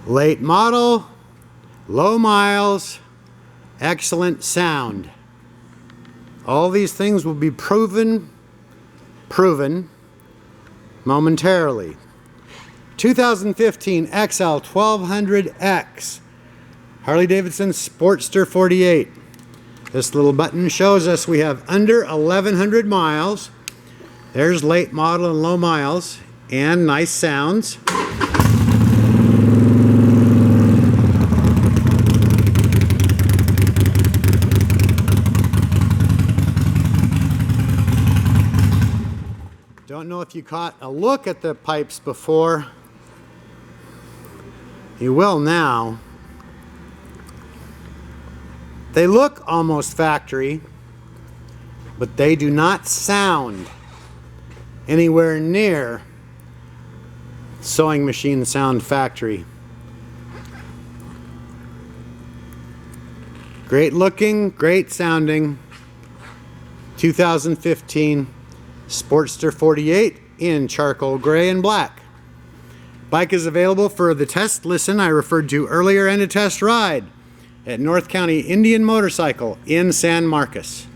Late model, low miles, excellent sound. All these things will be proven momentarily. 2015 XL1200X Harley-Davidson Sportster 48. This little button shows us we have under 1,100 miles. There's late model and low miles and nice sounds. Don't know if you caught a look at the pipes before. You will now. They look almost factory, but they do not sound anywhere near sewing machine sound factory. Great looking, great sounding 2015 Sportster 48 in charcoal gray and black. Bike is available for the test listen I referred to earlier and a test ride at North County Indian Motorcycle in San Marcos.